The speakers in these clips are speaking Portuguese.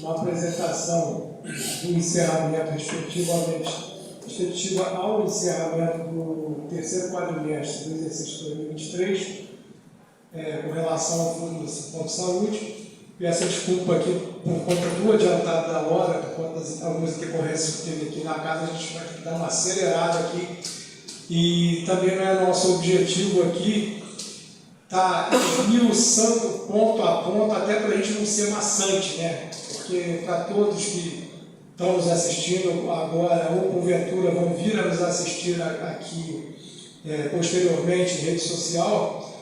uma apresentação do encerramento respectiva ao encerramento do terceiro quadrimestre do exercício 2023, com relação ao Fundo Municipal de Saúde. Peço desculpa aqui por conta do adiantado da hora, por conta das algumas intercorrências que teve aqui na casa, a gente vai ter que dar uma acelerada aqui. E também não é nosso objetivo aqui estar esmiuçando ponto a ponto, até para a gente não ser maçante, né? Porque para todos que estão nos assistindo agora, ou porventura vão vir a nos assistir aqui posteriormente em rede social,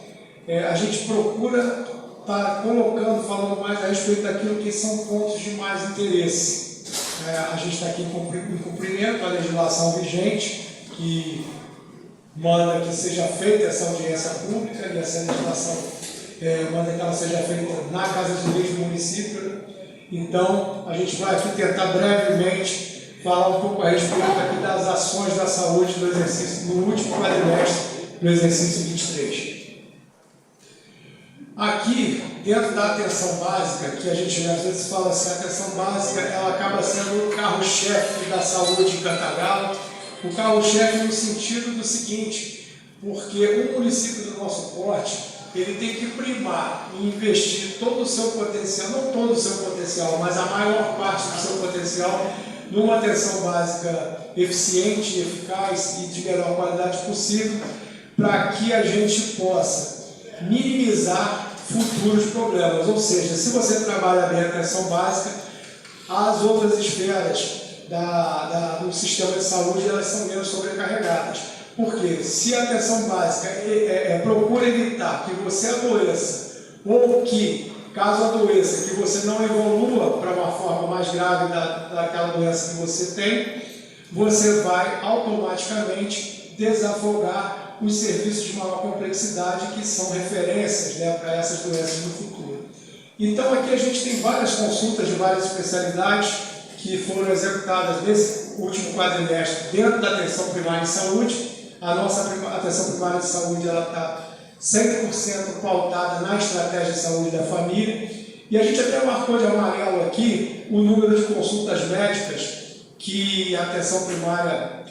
a gente procura estar colocando, falando mais a respeito daquilo que são pontos de mais interesse. A gente está aqui em cumprimento à legislação vigente, que manda que seja feita essa audiência pública, e essa legislação manda que ela seja feita na Casa de Leis do município. Então, a gente vai aqui tentar brevemente falar um pouco a respeito aqui das ações da saúde do exercício, no último quadrimestre do exercício 23. Aqui, dentro da atenção básica, que a gente às vezes fala assim, a atenção básica ela acaba sendo o carro-chefe da saúde em Cantagalo. O carro-chefe no sentido do seguinte, porque o município do nosso porte, ele tem que primar e investir todo o seu potencial, não todo o seu potencial, mas a maior parte do seu potencial, numa atenção básica eficiente, eficaz e de melhor qualidade possível, para que a gente possa minimizar futuros problemas. Ou seja, se você trabalha bem a atenção básica, as outras esferas do sistema de saúde elas são menos sobrecarregadas. Porque se a atenção básica procura evitar que você adoeça, ou que, caso adoeça, que você não evolua para uma forma mais grave daquela doença que você tem, você vai automaticamente desafogar os serviços de maior complexidade que são referências, né, para essas doenças no futuro. Então aqui a gente tem várias consultas de várias especialidades que foram executadas nesse último quadrimestre dentro da atenção primária em saúde. A nossa atenção primária de saúde está 100% pautada na estratégia de saúde da família. E a gente até marcou de amarelo aqui o número de consultas médicas que a atenção primária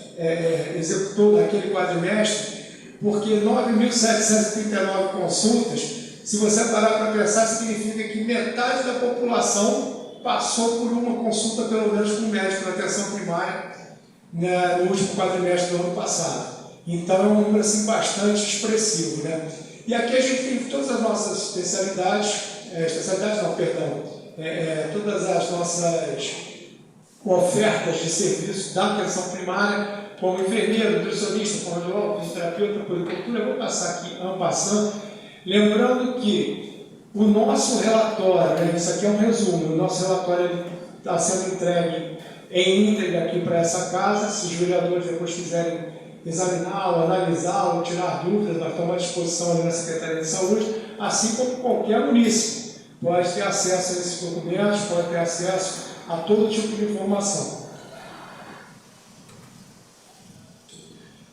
executou naquele quadrimestre, porque 9.739 consultas, se você parar para pensar, significa que metade da população passou por uma consulta, pelo menos com um médico na atenção primária, no último quadrimestre do ano passado. Então é um número assim, bastante expressivo, né? E aqui a gente tem todas as nossas especialidades, todas as nossas ofertas de serviço da atenção primária, como enfermeiro, nutricionista, fonoaudiólogo, fisioterapeuta, puericultura. Eu vou passar aqui, passando, lembrando que o nosso relatório, né, isso aqui é um resumo, o nosso relatório está sendo entregue em íntegra aqui para essa casa. Se os vereadores depois quiserem examiná-lo, analisá-lo, tirar dúvidas, nós estamos à disposição ali na Secretaria de Saúde, assim como qualquer munícipe pode ter acesso a esses documentos, pode ter acesso a todo tipo de informação.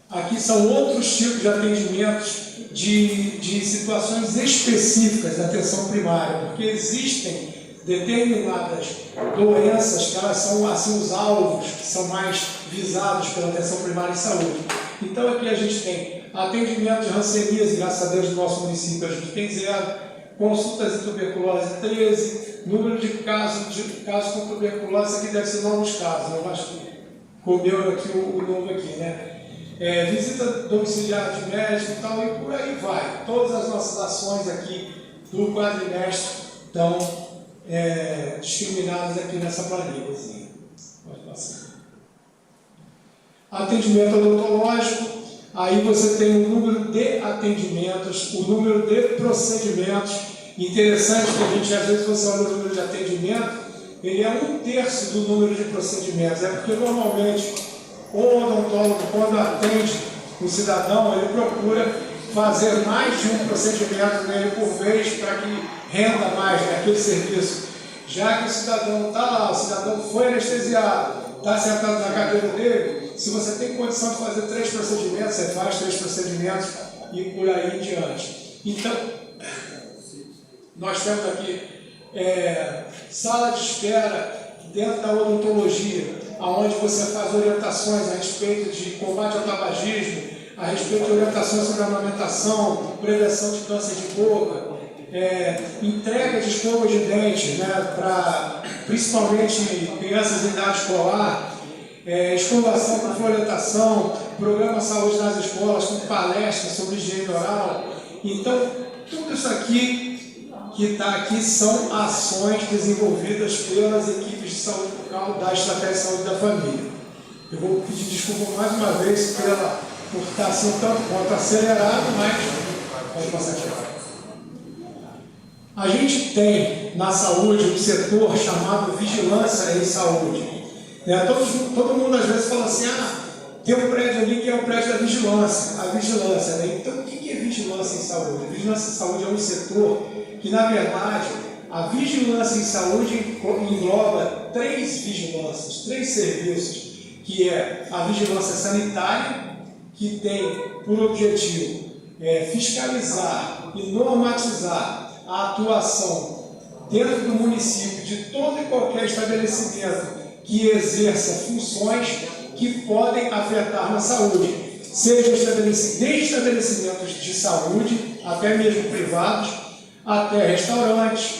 Aqui são outros tipos de atendimentos de situações específicas da atenção primária, porque existem determinadas doenças que elas são assim, os alvos que são mais visados pela atenção primária em saúde. Então aqui a gente tem atendimento de hanseníase, graças a Deus, no nosso município a gente tem 0, consultas de tuberculose 13, número de casos com tuberculose, aqui deve ser novos casos, eu acho que comeu aqui o novo aqui, né? Visita domiciliar de médico e tal, e por aí vai. Todas as nossas ações aqui do quadrimestre estão discriminadas aqui nessa planilhazinha. Pode passar. Atendimento odontológico, aí você tem o número de atendimentos, o número de procedimentos. Interessante que a gente, às vezes, você olha o número de atendimento, ele é 1/3 do número de procedimentos. É porque, normalmente, o odontólogo, quando atende o cidadão, ele procura fazer mais de um procedimento nele por vez para que renda mais naquele serviço. Já que o cidadão está lá, o cidadão foi anestesiado, está sentado na cadeira dele, se você tem condição de fazer 3 procedimentos, você faz 3 procedimentos e por aí em diante. Então, nós temos aqui sala de espera dentro da odontologia, onde você faz orientações a respeito de combate ao tabagismo, a respeito de orientações sobre a amamentação, prevenção de câncer de boca, entrega de escova de dente, né, para principalmente crianças em idade escolar, escovação com fluoretação, programa saúde nas escolas com palestras sobre higiene oral. Então, tudo isso aqui que está aqui são ações desenvolvidas pelas equipes de saúde bucal da Estratégia de Saúde da Família. Eu vou pedir desculpa mais uma vez por estar assim tanto quanto acelerado, mas pode passar aqui. A gente tem na saúde um setor chamado vigilância em saúde. Todo mundo às vezes fala assim, tem um prédio ali que é o prédio da vigilância, a vigilância, né? Então o que é vigilância em saúde? A vigilância em saúde é um setor que, na verdade, a vigilância em saúde engloba 3 vigilâncias, 3 serviços, que é a vigilância sanitária, que tem por objetivo fiscalizar e normatizar a atuação dentro do município de todo e qualquer estabelecimento que exerça funções que podem afetar na saúde, seja desde estabelecimentos de saúde, até mesmo privados, até restaurantes,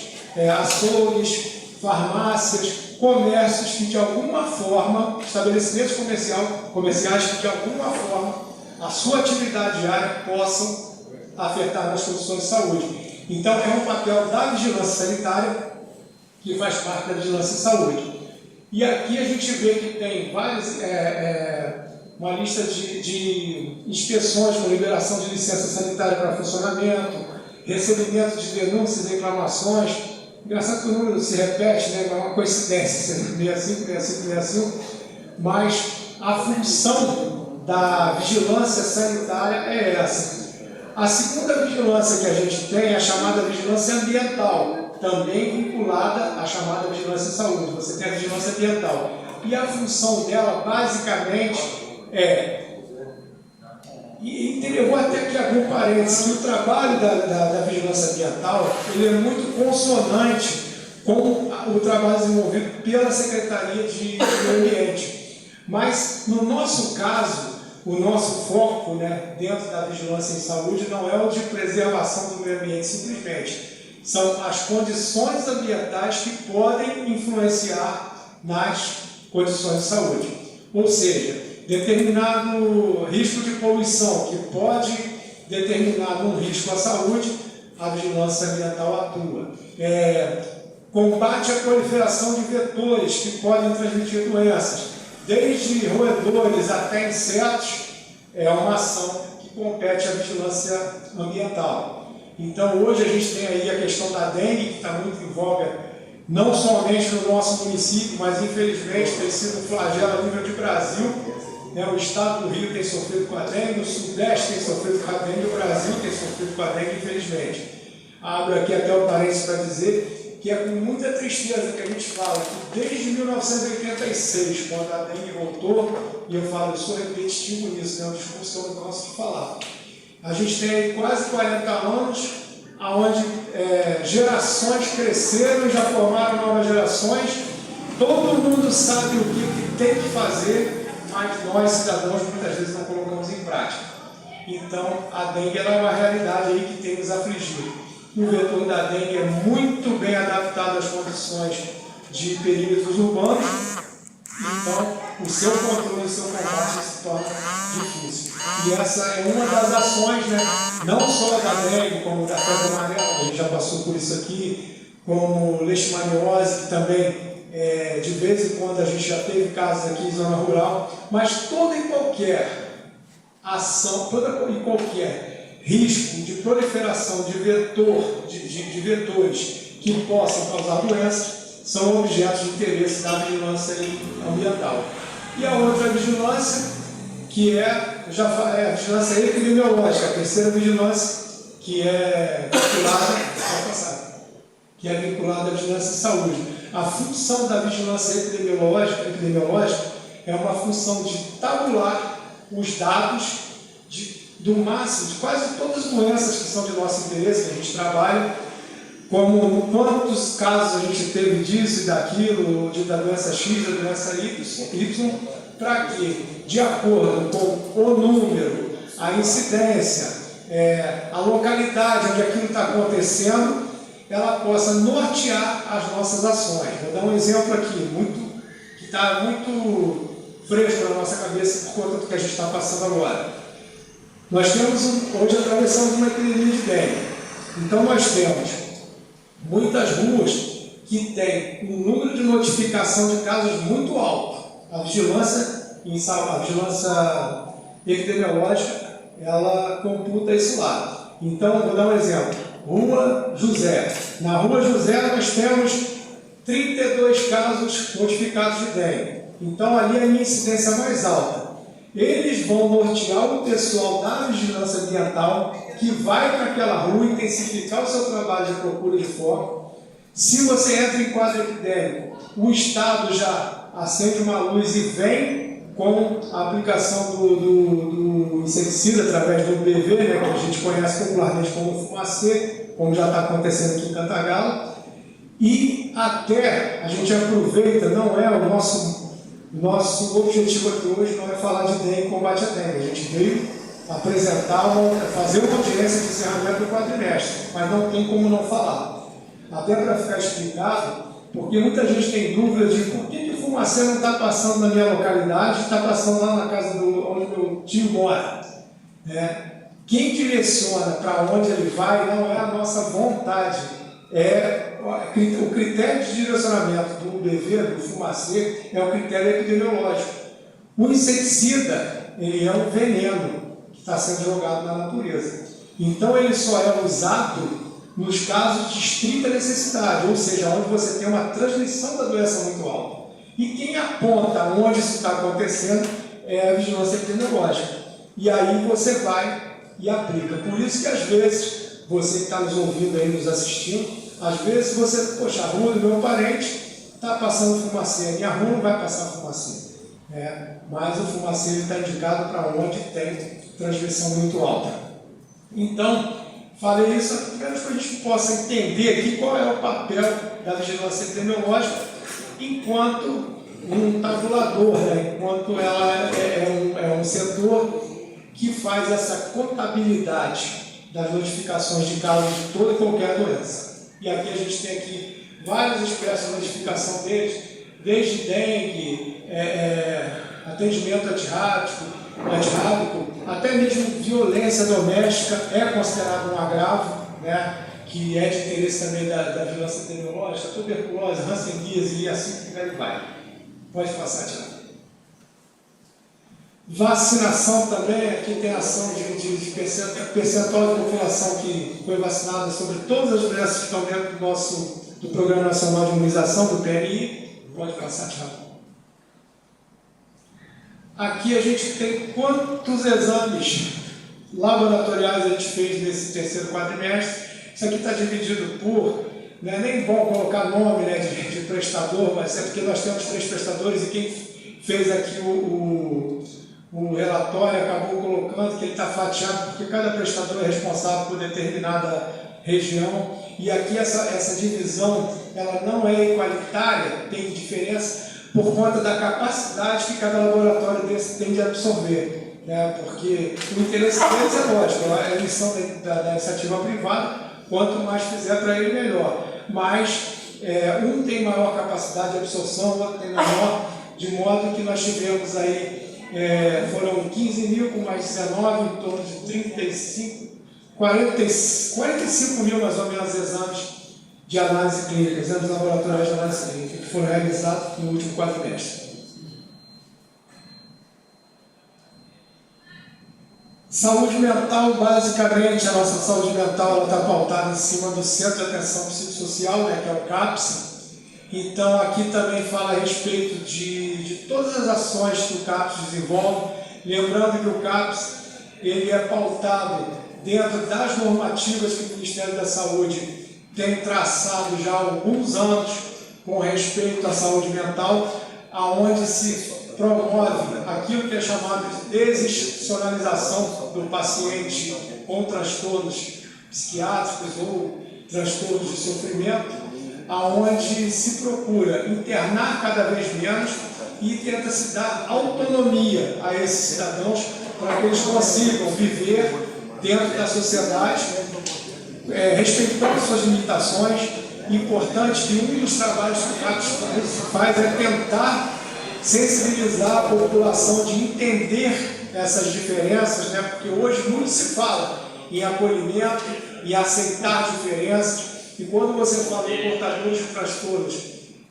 açougues, farmácias, comércios que de alguma forma, estabelecimentos comerciais que de alguma forma a sua atividade diária possam afetar nas condições de saúde. Então é um papel da vigilância sanitária que faz parte da vigilância em saúde. E aqui a gente vê que tem uma lista de inspeções com liberação de licença sanitária para funcionamento, recebimento de denúncias e reclamações. Engraçado que o número se repete, né? É uma coincidência, 65, 65, 65, mas a função da vigilância sanitária é essa. A segunda vigilância que a gente tem é a chamada vigilância ambiental, também vinculada à chamada vigilância em saúde. Você tem a vigilância ambiental. E a função dela, basicamente, eu vou até aqui abrir um parênteses, que o trabalho da vigilância ambiental ele é muito consonante com o trabalho desenvolvido pela Secretaria de Meio Ambiente. Mas, no nosso caso, o nosso foco, né, dentro da vigilância em saúde não é o de preservação do meio ambiente simplesmente. São as condições ambientais que podem influenciar nas condições de saúde. Ou seja, determinado risco de poluição que pode determinar um risco à saúde, a vigilância ambiental atua. Combate à proliferação de vetores que podem transmitir doenças. Desde roedores até insetos, é uma ação que compete à vigilância ambiental. Então, hoje a gente tem aí a questão da dengue, que está muito em voga, não somente no nosso município, mas infelizmente tem sido um flagelo a nível de Brasil. O estado do Rio tem sofrido com a dengue, o Sudeste tem sofrido com a dengue, o Brasil tem sofrido com a dengue, infelizmente. Abro aqui até o parênteses para dizer que é com muita tristeza que a gente fala que desde 1986, quando a dengue voltou, e eu sou repetitivo nisso, é um discurso que eu não gosto de falar, a gente tem aí quase 40 anos, onde gerações cresceram e já formaram novas gerações, todo mundo sabe o que tem que fazer, mas nós, cidadãos, muitas vezes não colocamos em prática. Então, a dengue é uma realidade aí que tem nos afligido. O vetor da dengue é muito bem adaptado às condições de perímetros urbanos, então o seu controle, o seu combate se torna difícil. E essa é uma das ações, né, não só da dengue, como da febre amarela, a gente já passou por isso aqui, como leishmaniose, que também de vez em quando a gente já teve casos aqui em zona rural, mas toda e qualquer ação, toda e qualquer risco de proliferação de vetores que possam causar doenças são objetos de interesse da vigilância ambiental. E a outra vigilância, que é a vigilância epidemiológica, a terceira vigilância, que é vinculada à vigilância de saúde. A função da vigilância epidemiológica é uma função de tabular os dados do máximo, de quase todas as doenças que são de nosso interesse, que a gente trabalha, como quantos casos a gente teve disso e daquilo, da doença X, da doença Y, para que, de acordo com o número, a incidência, a localidade onde aquilo está acontecendo, ela possa nortear as nossas ações. Vou dar um exemplo aqui, que está muito fresco na nossa cabeça por conta do que a gente está passando agora. Nós temos, hoje atravessamos uma epidemia de dengue. Então nós temos muitas ruas que têm um número de notificação de casos muito alto. A vigilância epidemiológica, ela computa esse lado. Então, vou dar um exemplo. Rua José. Na Rua José nós temos 32 casos notificados de dengue. Então, ali é a incidência mais alta. Eles vão nortear o pessoal da vigilância ambiental que vai para aquela rua intensificar o seu trabalho de procura de foco. Se você entra em quadro epidêmico, o Estado já acende uma luz e vem com a aplicação do inseticida através do BV, né, que a gente conhece popularmente como fumacê, como já está acontecendo aqui em Cantagalo. E até a gente aproveita, não é o nosso objetivo aqui hoje, não é falar de dengue e combate à dengue. A gente veio fazer uma audiência de encerramento do quadrimestre, mas não tem como não falar. Até para ficar explicado, porque muita gente tem dúvida de por que o fumacê não está passando na minha localidade, está passando lá na casa onde meu tio mora. Quem direciona para onde ele vai não é a nossa vontade, o critério de direcionamento do UBV, do fumacê, é o critério epidemiológico. O inseticida, ele é um veneno que está sendo jogado na natureza. Então ele só é usado nos casos de estrita necessidade, ou seja, onde você tem uma transmissão da doença muito alta. E quem aponta onde isso está acontecendo é a vigilância epidemiológica. E aí você vai e aplica. Por isso que às vezes, você que está nos ouvindo aí, nos assistindo, às vezes você, poxa, a rua do meu parente está passando fumacê, a minha rua não vai passar fumacê. Mas o fumacê está indicado para onde tem transmissão muito alta. Então, falei isso apenas para a gente possa entender aqui qual é o papel da vigilância epidemiológica enquanto um tabulador, enquanto ela é um setor que faz essa contabilidade das notificações de casos de toda e qualquer doença. E aqui a gente tem aqui várias espécies de notificação deles, desde dengue, atendimento antirrábico, até mesmo violência doméstica é considerado um agravo, que é de interesse também da vigilância epidemiológica, tuberculose, hanseníase e assim por aí vai. Pode passar, Tiago. Vacinação também, aqui tem ação de percentual de população que foi vacinada sobre todas as doenças que estão dentro do Programa Nacional de Imunização, do PNI. Pode passar, Tiago. Aqui a gente tem quantos exames laboratoriais a gente fez nesse terceiro quadrimestre. Isso aqui está dividido por, não é nem bom colocar nome de prestador, mas é porque nós temos 3 prestadores e quem fez aqui o relatório acabou colocando que ele está fatiado porque cada prestador é responsável por determinada região. E aqui essa divisão ela não é igualitária, tem diferença por conta da capacidade que cada laboratório desse tem de absorver. Porque o interesse deles é lógico, a emissão da iniciativa privada, quanto mais fizer para ele, melhor. Mas um tem maior capacidade de absorção, o outro tem menor, de modo que nós tivemos aí, foram 15 mil com mais 19, em torno de 45 mil mais ou menos exames de análise clínica, exames laboratoriais de análise clínica, que foram realizados no último quadrimestre. Saúde mental, basicamente, a nossa saúde mental está pautada em cima do Centro de Atenção Psicossocial, que é o CAPS. Então, aqui também fala a respeito de todas as ações que o CAPS desenvolve. Lembrando que o CAPS ele é pautado dentro das normativas que o Ministério da Saúde tem traçado já há alguns anos com respeito à saúde mental, aonde se promove aquilo que é chamado de desinstitucionalização do paciente com transtornos psiquiátricos ou transtornos de sofrimento, aonde se procura internar cada vez menos e tenta se dar autonomia a esses cidadãos para que eles consigam viver dentro da sociedade, respeitando suas limitações. Importante que um dos trabalhos que o CAPS faz é tentar sensibilizar a população de entender essas diferenças, né? Porque hoje muito se fala em acolhimento e aceitar diferenças, e quando você fala em portadores de transtornos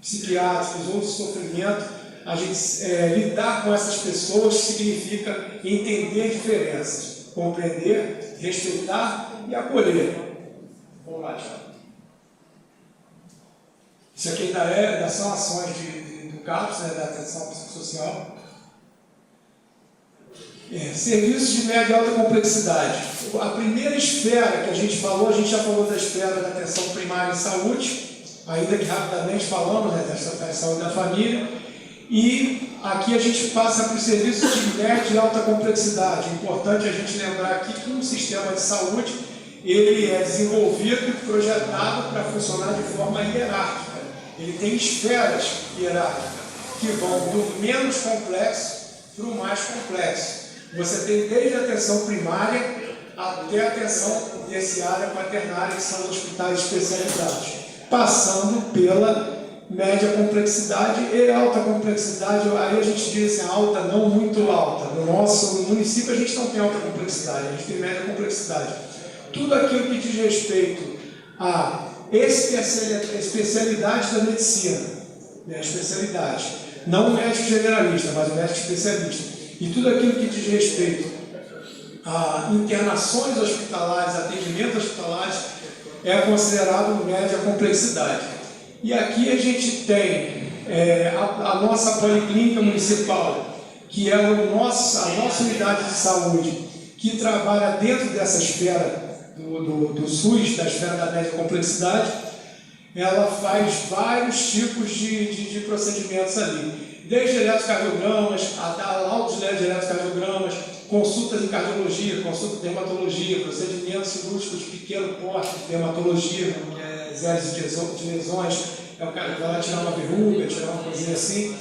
psiquiátricos ou de sofrimento, a gente lidar com essas pessoas significa entender diferenças, compreender, respeitar e acolher. Vamos lá, Thiago. Isso aqui ainda são ações do CAPS, né, da atenção psicossocial. Serviços de média e alta complexidade. A primeira esfera que a gente já falou da esfera da atenção primária em saúde, ainda que rapidamente falamos, né, da saúde da família. E aqui a gente passa para os serviços de média e alta complexidade. É importante a gente lembrar aqui que um sistema de saúde ele é desenvolvido e projetado para funcionar de forma hierárquica. Ele tem esferas hierárquicas que vão do menos complexo para o mais complexo. Você tem desde a atenção primária até a atenção terciária, quaternária, que são os hospitais especializados, passando pela média complexidade e alta complexidade. Aí a gente diz assim, alta, não muito alta. No nosso município a gente não tem alta complexidade, a gente tem média complexidade. Tudo aquilo que diz respeito a especialidade da medicina, né? Especialidade, não o médico generalista, mas o médico especialista, e tudo aquilo que diz respeito a internações hospitalares, atendimentos hospitalares, é considerado média complexidade. E aqui a gente tem a nossa policlínica municipal, que é a nossa unidade de saúde, que trabalha dentro dessa esfera do SUS, da esfera da média complexidade. Ela faz vários tipos de procedimentos ali, desde eletrocardiogramas, a laudos de eletrocardiogramas, consultas em cardiologia, consulta de dermatologia, procedimentos cirúrgicos de pequeno porte, dermatologia, exército de lesões, o cara que vai lá tirar uma verruga, tirar uma coisinha assim,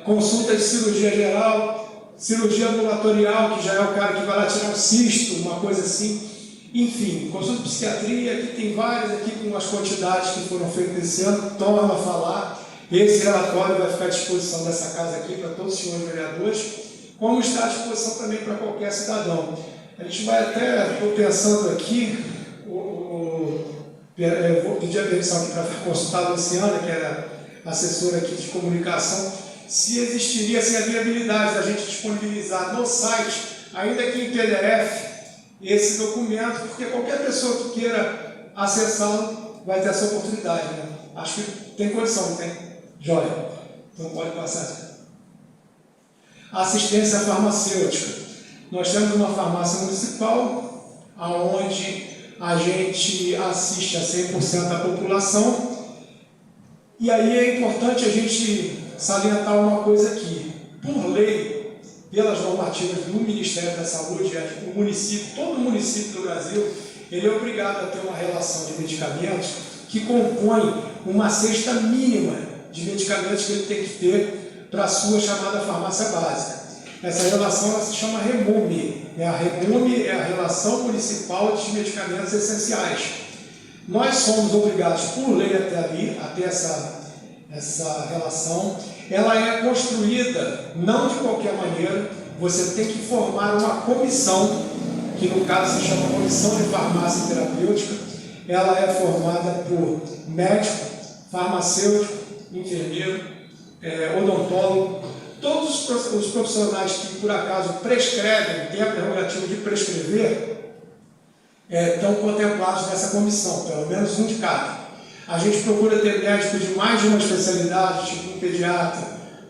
consulta de cirurgia geral, cirurgia ambulatorial, que já é o cara que vai lá tirar um cisto, uma coisa assim. Enfim, consulta de psiquiatria, aqui tem várias, aqui com as quantidades que foram feitas esse ano, torna a falar. Esse relatório vai ficar à disposição dessa casa aqui para todos os senhores vereadores, como está à disposição também para qualquer cidadão. A gente vai até, estou pensando aqui, eu vou pedir a permissão aqui para consultar a Luciana, que era assessora aqui de comunicação, se existiria assim, a viabilidade da gente disponibilizar no site, ainda que em PDF, esse documento, porque qualquer pessoa que queira acessá-lo vai ter essa oportunidade, né? Acho que tem condição, não tem? Jóia. Então pode passar. Assistência farmacêutica. Nós temos uma farmácia municipal, onde a gente assiste a 100% da população, e aí é importante a gente salientar uma coisa aqui. Por lei, pelas normativas do Ministério da Saúde, o município, todo município do Brasil, ele é obrigado a ter uma relação de medicamentos que compõe uma cesta mínima de medicamentos que ele tem que ter para a sua chamada farmácia básica. Essa relação ela se chama REMUME. A REMUME é a Relação Municipal de Medicamentos Essenciais. Nós somos obrigados, por lei até ali, a ter essa relação. Ela é construída não de qualquer maneira, você tem que formar uma comissão, que no caso se chama Comissão de Farmácia Terapêutica. Ela é formada por médico, farmacêutico, enfermeiro, odontólogo, todos os profissionais que por acaso prescrevem, têm a prerrogativa de prescrever, estão contemplados nessa comissão, pelo menos um de cada. A gente procura ter médicos de mais de uma especialidade, tipo um pediatra,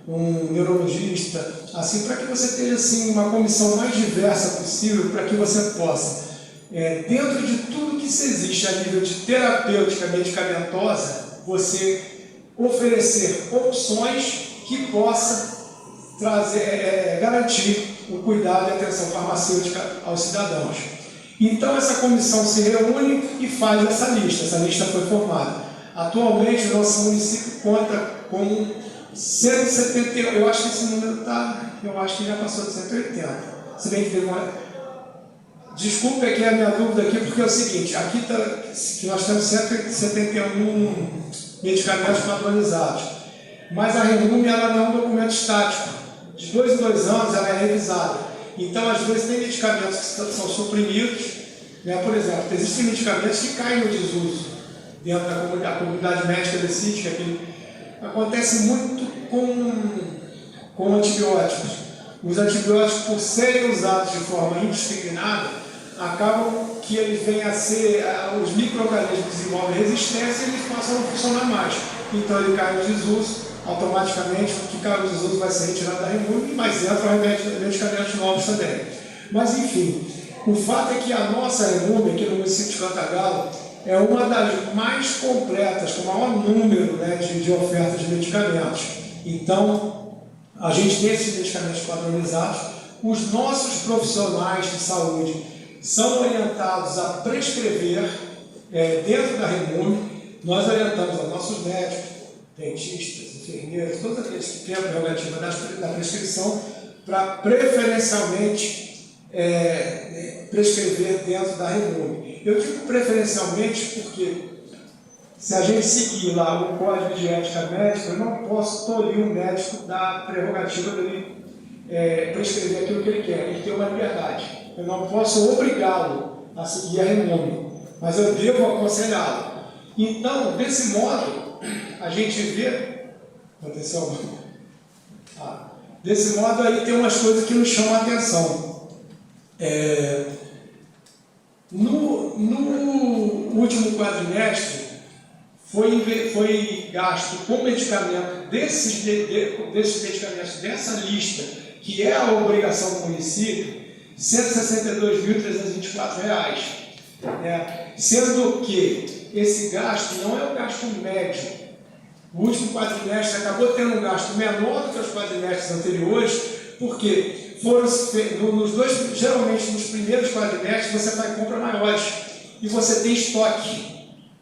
um neurologista, assim, para que você tenha assim, uma comissão mais diversa possível, para que você possa, dentro de tudo que se existe a nível de terapêutica medicamentosa, você oferecer opções que possa garantir o cuidado e atenção farmacêutica aos cidadãos. Então essa comissão se reúne e faz essa lista foi formada. Atualmente o nosso município conta com 170, eu acho que esse número eu acho que já passou de 180, se bem que teve uma... Desculpa aqui a minha dúvida aqui, porque é o seguinte, aqui que nós temos 171 medicamentos padronizados, mas a REMUME ela não é um documento estático, de 2 em 2 anos ela é revisada, então às vezes tem medicamentos que são suprimidos, né? Por exemplo, existem medicamentos que caem no desuso, dentro da comunidade médica decide que aquele... Acontece muito com antibióticos. Os antibióticos, por serem usados de forma indiscriminada, acabam que eles vêm a ser, os micro-organismos desenvolvem resistência e eles passam a não funcionar mais. Então ele cai no desuso, automaticamente o que cai no desuso vai ser retirado da REMUME, mas entram medicamentos novos também. Mas enfim, o fato é que a nossa REMUME aqui no município de Cantagalo é uma das mais completas, com o maior número, né, de ofertas de medicamentos. Então, a gente tem esses medicamentos padronizados, os nossos profissionais de saúde são orientados a prescrever dentro da REMUME, nós orientamos aos nossos médicos, dentistas, enfermeiros, todos aqueles que têm a prerrogativa da prescrição, para preferencialmente prescrever dentro da REMUME. Eu digo preferencialmente porque se a gente seguir lá o Código de Ética Médica, eu não posso tolir o médico da prerrogativa dele prescrever aquilo que ele quer, ele tem uma liberdade. Eu não posso obrigá-lo a seguir a REMUME, mas eu devo aconselhá-lo. Então, desse modo, a gente vê... Aconteceu algo? Desse modo, aí tem umas coisas que nos chamam a atenção. No último quadrimestre, foi gasto com medicamento desses medicamentos, dessa lista, que é a obrigação do município, R$ 162.324, sendo que esse gasto não é um gasto médio. O último quadrimestre acabou tendo um gasto menor do que os quadrimestres anteriores, porque geralmente nos primeiros quadrimestres você faz compras maiores e você tem estoque.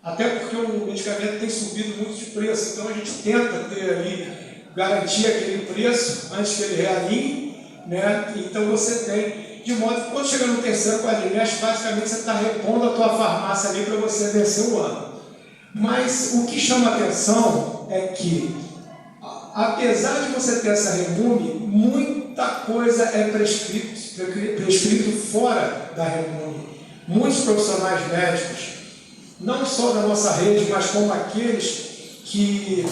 Até porque o medicamento tem subido muito de preço, então a gente tenta ter ali, garantir aquele preço antes que ele realinhe, né? Então você tem, de modo que quando chega no terceiro quadrimestre, basicamente você está repondo a tua farmácia ali para você vencer o ano. Mas o que chama a atenção é que, apesar de você ter essa REMUME, muita coisa é prescrito fora da REMUME. Muitos profissionais médicos, não só da nossa rede, mas como aqueles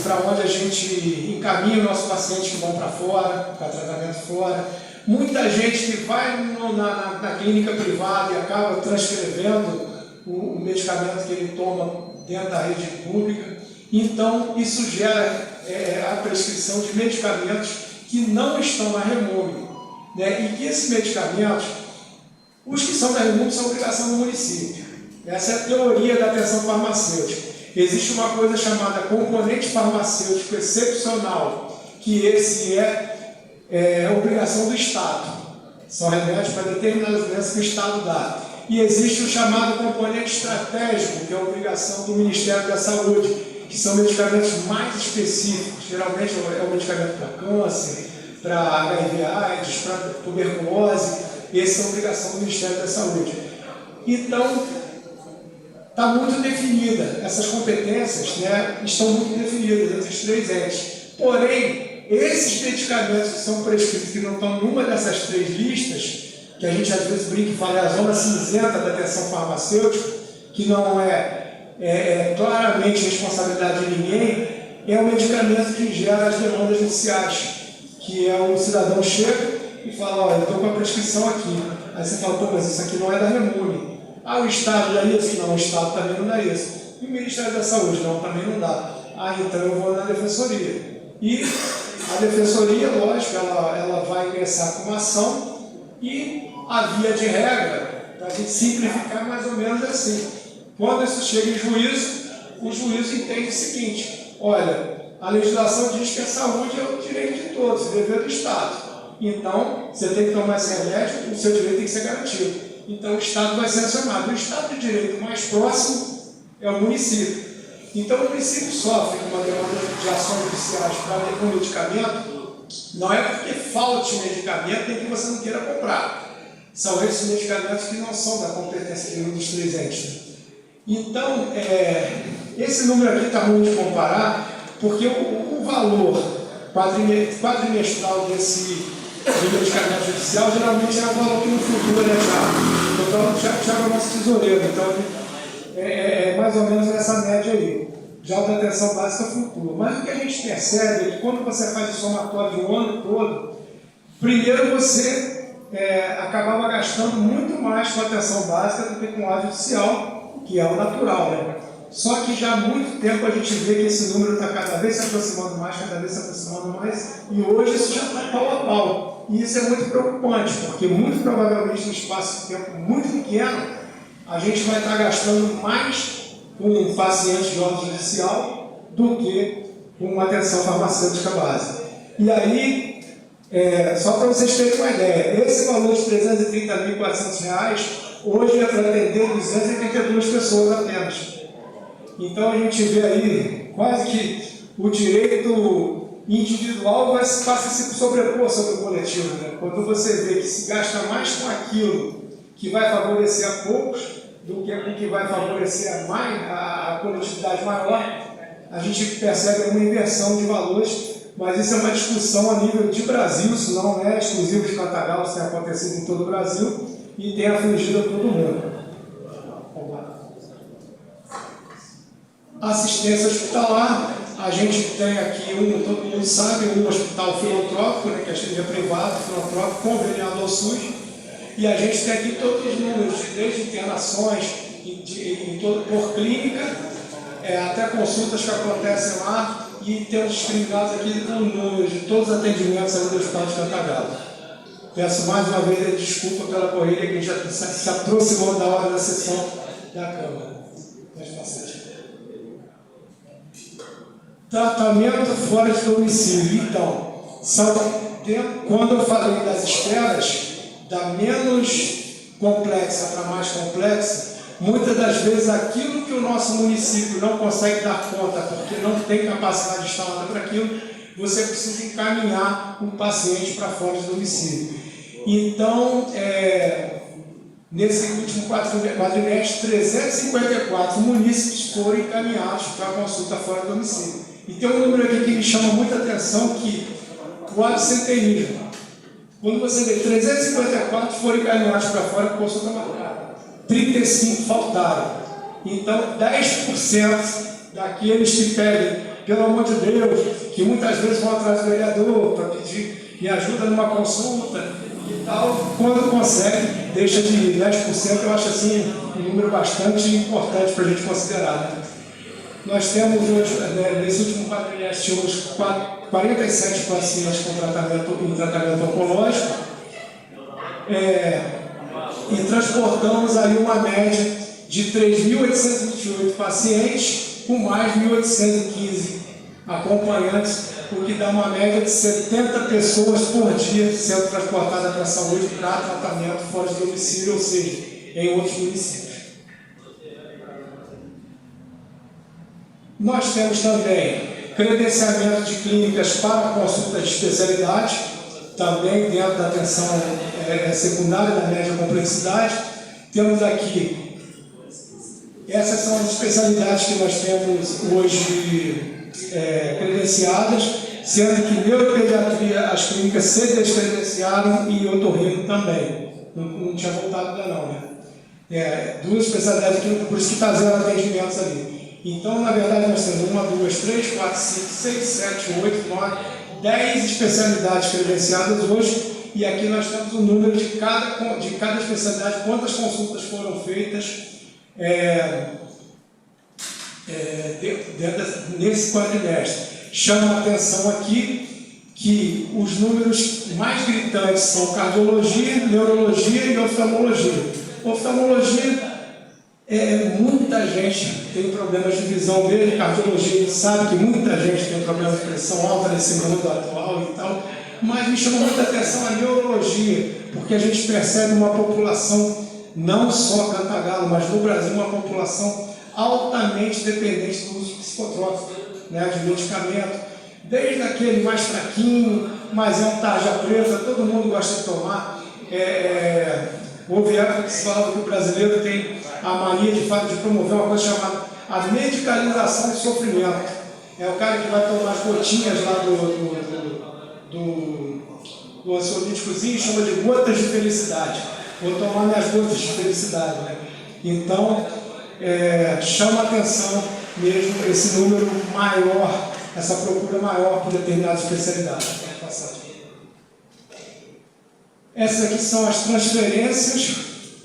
para onde a gente encaminha o nosso paciente que vão para fora, para tratamento fora. Muita gente que vai na clínica privada e acaba transcrevendo o medicamento que ele toma dentro da rede pública. Então, isso gera a prescrição de medicamentos que não estão na REMUME, né? E que esses medicamentos, os que são da REMUME, são obrigação do município. Essa é a teoria da atenção farmacêutica. Existe uma coisa chamada componente farmacêutico excepcional, que esse é obrigação do Estado. São remédios para determinadas doenças que o Estado dá. E existe o chamado componente estratégico, que é a obrigação do Ministério da Saúde, que são medicamentos mais específicos. Geralmente é o medicamento para câncer, para HIV/AIDS, para tuberculose. Essa é a obrigação do Ministério da Saúde. Então, está muito definida, essas competências, né, estão muito definidas entre os três entes. Porém, esses medicamentos que são prescritos, que não estão em uma dessas três listas, que a gente às vezes brinca e fala, é a zona cinzenta da atenção farmacêutica, que não é claramente responsabilidade de ninguém, é o medicamento que gera as demandas judiciais, que é o cidadão chega e fala, olha, eu estou com a prescrição aqui. Aí você fala, pô, mas isso aqui não é da REMUME. O Estado dá isso? Não, o Estado também não dá isso. E o Ministério da Saúde? Não, também não dá. Então eu vou na Defensoria. E a Defensoria, lógico, ela vai ingressar com uma ação e a via de regra, para a gente simplificar mais ou menos assim. Quando isso chega em juízo, o juízo entende o seguinte, olha, a legislação diz que a saúde é o direito de todos, o dever do Estado. Então, você tem que tomar esse remédio, o seu direito tem que ser garantido. então o Estado vai ser acionado. O Estado de direito mais próximo é o município. Então o município sofre com uma demanda de ações judiciais para ter um medicamento, não é porque falte medicamento nem que você não queira comprar. São esses medicamentos que não são da competência de nenhum dos três entes. Então, esse número aqui está ruim de comparar, porque o valor quadrimestral do medicamento judicial geralmente é um valor que no futuro é já. Então, o Thiago é o nosso tesoureiro, então é mais ou menos nessa média aí. Já o da atenção básica flutua. Mas o que a gente percebe é que quando você faz o somatório de um ano todo, primeiro você acabava gastando muito mais com a atenção básica do que com a judicial, que é o natural, né? Só que já há muito tempo a gente vê que esse número está cada vez se aproximando mais, cada vez se aproximando mais, e hoje isso já está pau a pau. E isso é muito preocupante, porque muito provavelmente no espaço de tempo muito pequeno, a gente vai estar gastando mais com um paciente de ordem judicial do que com uma atenção farmacêutica básica. E aí, só para vocês terem uma ideia, esse valor de R$ 330.400 hoje é para atender 282 pessoas apenas. Então a gente vê aí quase que o direito individual passa a se sobrepor sobre o coletivo, né? Quando você vê que se gasta mais com aquilo que vai favorecer a poucos do que com o que vai favorecer a coletividade maior, a gente percebe uma inversão de valores, mas isso é uma discussão a nível de Brasil, isso não é exclusivo de Catagal, isso tem acontecido em todo o Brasil e tem afligido a todo mundo. Assistência hospitalar, a gente tem aqui todo mundo sabe, um hospital filantrópico, né, que é seja privado, filantrópico, conveniado ao SUS, e a gente tem aqui todos os números, desde internações por clínica, até consultas que acontecem lá, e temos discriminados aqui com números de todos os atendimentos ali do Hospital de Cantagalo. Peço mais uma vez desculpa pela corrida, que já se aproximou da hora da sessão da Câmara. Tratamento fora de domicílio. Então, quando eu falei das esferas, da menos complexa para mais complexa, muitas das vezes aquilo que o nosso município não consegue dar conta, porque não tem capacidade instalada para aquilo, você precisa encaminhar um paciente para fora de domicílio. Então, nesse último quadrimestre, 354 munícipes foram encaminhados para consulta fora de domicílio. E tem um número aqui que me chama muita atenção, que o absenteísmo. Quando você vê 354 foram encaminhados para fora com consulta marcada, 35 faltaram. Então, 10% daqueles que pedem, pelo amor de Deus, que muitas vezes vão atrás do vereador para pedir me ajuda numa consulta e tal, quando consegue, deixa de ir. 10% eu acho assim um número bastante importante para a gente considerar, né? Nós temos hoje, nesse último quadrimestre, tínhamos 47 pacientes em tratamento oncológico e transportamos aí uma média de 3.828 pacientes com mais de 1.815 acompanhantes, o que dá uma média de 70 pessoas por dia sendo transportadas para a saúde para tratamento fora de domicílio, ou seja, em outros municípios. Nós temos também credenciamento de clínicas para consultas de especialidade, também dentro da atenção secundária da média complexidade. Temos aqui, essas são as especialidades que nós temos hoje credenciadas, sendo que neuropediatria, as clínicas se descredenciaram e otorrino também. Não tinha voltado ainda não, né? Duas especialidades aqui, por isso que está zero atendimentos ali. Então, na verdade, nós temos 1, 2, 3, 4, 5, 6, 7, 8, 9, 10 especialidades credenciadas hoje, e aqui nós temos o número de cada especialidade, quantas consultas foram feitas nesse quadrimestre. Chama a atenção aqui que os números mais gritantes são cardiologia, neurologia e oftalmologia. Oftalmologia, muita gente tem problemas de visão desde cardiologia, a gente sabe que muita gente tem problemas de pressão alta nesse mundo atual e tal, mas me chama muita atenção a neurologia, porque a gente percebe uma população não só Cantagalo, mas no Brasil, uma população altamente dependente do uso psicotrópico, né, de medicamento, desde aquele mais fraquinho, mas é um tarja preta, todo mundo gosta de tomar. Houve época que se falava que o brasileiro tem a mania de promover uma coisa chamada a medicalização do sofrimento. É o cara que vai tomar as gotinhas lá do ansiolíticozinho, chama de gotas de felicidade. Vou tomar minhas gotas de felicidade, né? Então, chama a atenção mesmo esse número maior, essa procura maior por determinadas especialidades. Essas aqui são as transferências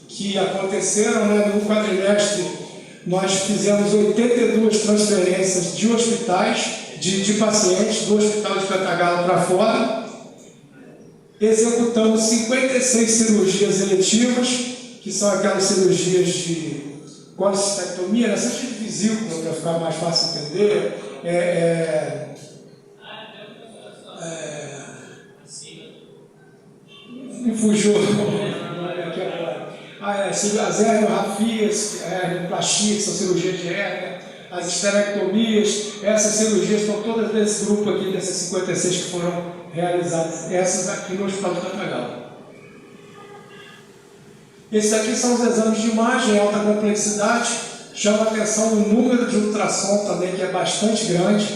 que aconteceram, né? No quadrimestre nós fizemos 82 transferências de hospitais, de pacientes do Hospital de Cantagalo para fora. Executamos 56 cirurgias eletivas, que são aquelas cirurgias de colecistectomia, né? Seja de vesícula, para ficar mais fácil entender. Me fugiu aqui agora. As herniorrafias, a hernioplastia, que são cirurgias de hérnia, as esterectomias, essas cirurgias estão todas nesse grupo aqui, dessas 56 que foram realizadas, essas aqui no Hospital de Cantagalo. Esses aqui são os exames de imagem, alta complexidade, chama a atenção o número de ultrassom também, que é bastante grande,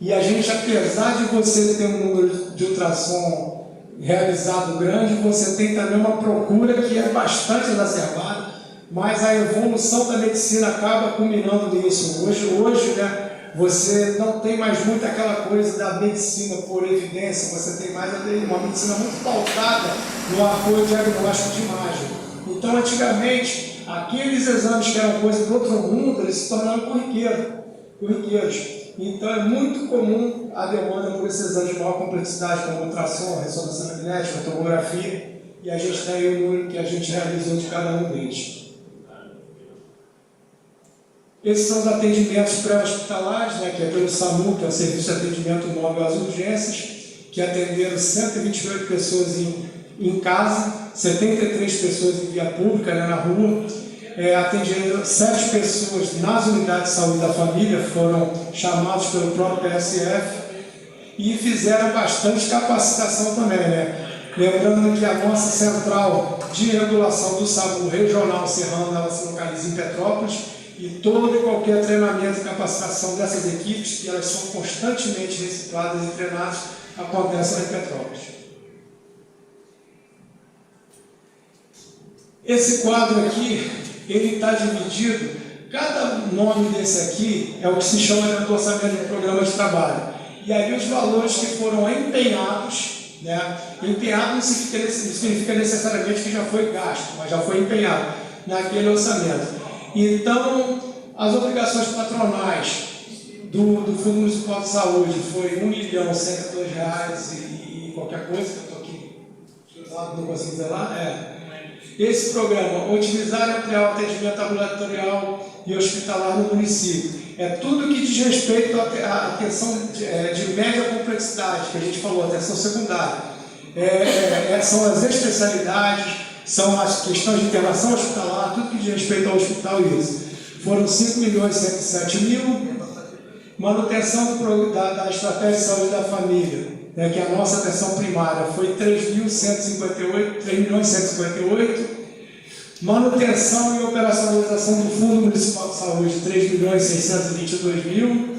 e a gente, apesar de você ter um número de ultrassom realizado grande, você tem também uma procura que é bastante exacerbada, mas a evolução da medicina acaba culminando nisso. Hoje, né, você não tem mais muito aquela coisa da medicina por evidência, você tem mais uma medicina muito pautada no apoio diagnóstico de imagem. Então, antigamente, aqueles exames que eram coisa do outro mundo, eles se tornaram corriqueiros. Então, é muito comum a demanda por esses exames de maior complexidade, como ultrassom, ressonância magnética, tomografia, e a gente tem aí o número que a gente realizou de cada um deles. Esses são os atendimentos pré-hospitalares, né, que é pelo SAMU, que é o Serviço de Atendimento Móvel às Urgências, que atenderam 128 pessoas em casa, 73 pessoas em via pública, né, na rua, atenderam 7 pessoas nas unidades de saúde da família, foram chamados pelo próprio PSF, e fizeram bastante capacitação também, né? Lembrando que a nossa central de regulação do SAMU regional serrano, ela se localiza em Petrópolis, e todo e qualquer treinamento e capacitação dessas equipes, que elas são constantemente recicladas e treinadas, acontece em Petrópolis. Esse quadro aqui, ele está dividido, cada nome desse aqui é o que se chama de endossamento de programa de trabalho. E aí os valores que foram empenhados, né? Empenhado não significa necessariamente que já foi gasto, mas já foi empenhado naquele orçamento. Então, as obrigações patronais do Fundo Municipal de Saúde foi R$1.102 e qualquer coisa, que eu estou aqui, não consigo dizer lá, Esse programa, otimizar e ampliar o atendimento ambulatorial e hospitalar no município. É tudo que diz respeito à atenção de média complexidade, que a gente falou, atenção secundária. São as especialidades, são as questões de internação hospitalar, tudo que diz respeito ao hospital e isso. Foram R$5.107.000, manutenção da estratégia de saúde da família, né, que a nossa atenção primária foi R$3.158, manutenção e operacionalização do Fundo Municipal de Saúde, R$3.622.000,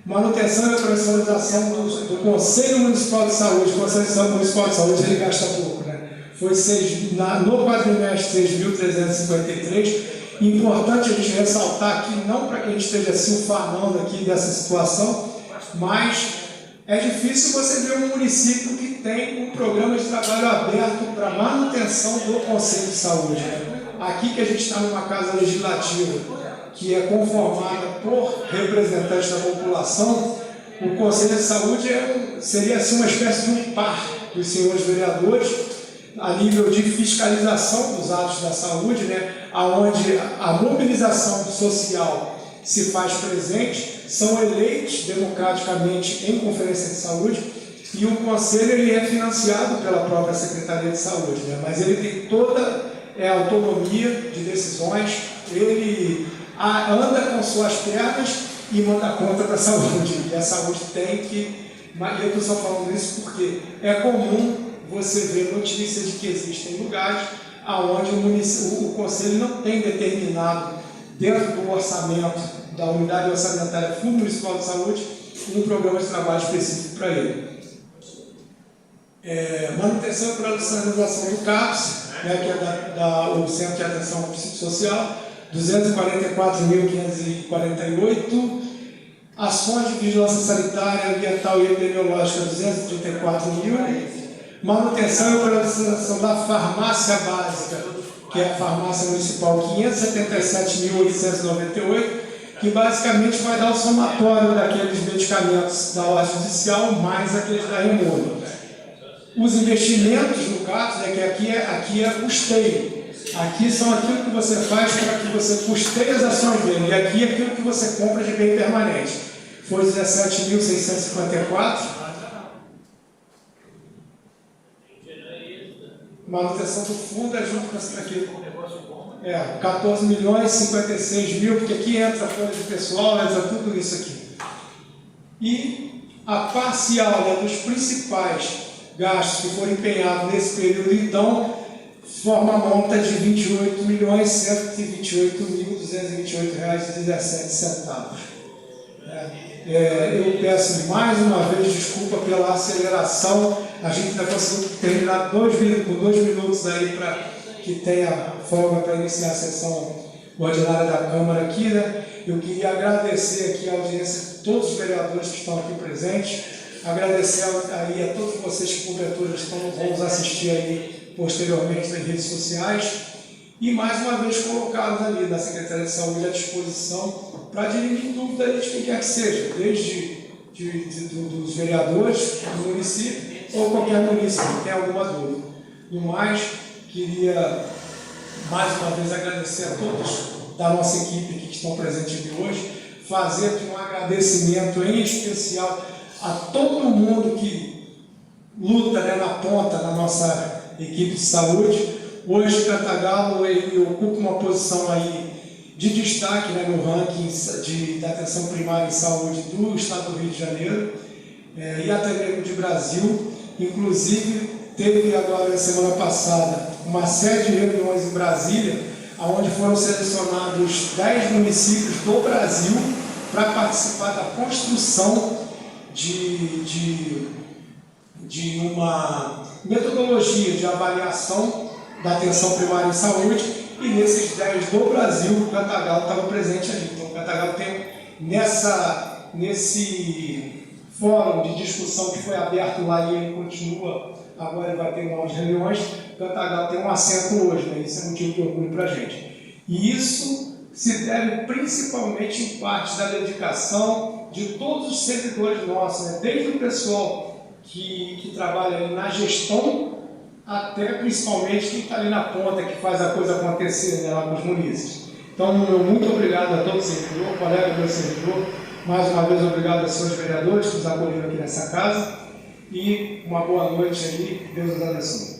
manutenção e operacionalização do Conselho Municipal de Saúde. O Conselho Municipal de Saúde ele gasta pouco, né? Foi no quadrimestre 6.353. Importante a gente ressaltar aqui, não para que a gente esteja assim ufanando aqui dessa situação, mas é difícil você ver um município que tem um programa de trabalho aberto para manutenção do Conselho de Saúde. Aqui que a gente está numa casa legislativa que é conformada por representantes da população, o Conselho de Saúde seria assim uma espécie de um par dos senhores vereadores, a nível de fiscalização dos atos da saúde, né, onde a mobilização social se faz presente, são eleitos democraticamente em conferência de saúde, e o conselho ele é financiado pela própria Secretaria de Saúde, né, mas ele tem toda é autonomia de decisões, ele anda com suas pernas e manda conta para a saúde. E a saúde tem que... Mas eu estou só falando isso porque é comum você ver notícias de que existem lugares onde o Conselho não tem determinado, dentro do orçamento da Unidade Orçamentária Fundo Municipal de Saúde, um programa de trabalho específico para ele. Manutenção e profissionalização do CAPS, né, que é o Centro de Atenção Psicossocial, 244.548, ações de vigilância sanitária, ambiental e epidemiológica, 234 mil, manutenção e operação da farmácia básica, que é a farmácia municipal, 577.898, que basicamente vai dar o somatório daqueles medicamentos da ordem judicial mais aqueles da Remova. Os investimentos, no caso, é que aqui é custeio. Aqui são aquilo que você faz para que você custeie as ações dele. E aqui é aquilo que você compra de bem permanente. Foi 17.654. Manutenção do fundo é junto com essa aqui. 14.056.000, porque aqui entra folha de pessoal, entra tudo isso aqui. E a parcial, né, dos principais gastos que foram empenhados nesse período, então, forma a monta de R$ 28.128.228,17. Eu peço mais uma vez desculpa pela aceleração. A gente ainda conseguiu terminar com 2 minutos aí para que tenha folga para iniciar a sessão ordinária da Câmara aqui, né? Eu queria agradecer aqui a audiência de todos os vereadores que estão aqui presentes, agradecer aí a todos vocês que porventura vão nos assistir aí posteriormente nas redes sociais e mais uma vez colocá-los ali na Secretaria de Saúde à disposição para dirimir dúvidas de quem quer que seja, desde dos vereadores do município ou qualquer município que tenha alguma dúvida. No mais, queria mais uma vez agradecer a todos da nossa equipe que estão presentes aqui hoje, fazer aqui um agradecimento em especial a todo mundo que luta, né, na ponta da nossa equipe de saúde. Hoje, Cantagalo ele ocupa uma posição aí de destaque, né, no ranking da atenção primária em saúde do Estado do Rio de Janeiro e até mesmo de Brasil. Inclusive, teve agora, na semana passada, uma série de reuniões em Brasília, onde foram selecionados 10 municípios do Brasil para participar da construção de uma metodologia de avaliação da atenção primária em saúde, e nesses 10 do Brasil, o Cantagalo estava presente ali. Então, o Cantagalo tem, nesse fórum de discussão que foi aberto lá e ele continua, agora ele vai ter novas reuniões, o Cantagalo tem um assento hoje, né? Isso é motivo de orgulho para a gente. E isso se deve principalmente em parte da dedicação de todos os servidores nossos, né? Desde o pessoal que trabalha ali na gestão, até principalmente quem está ali na ponta, que faz a coisa acontecer, né, lá com os munícipes. Então, muito obrigado a todo servidor, colega do meu servidor, mais uma vez obrigado aos senhores vereadores que nos acolheram aqui nessa casa, e uma boa noite aí, Deus nos abençoe.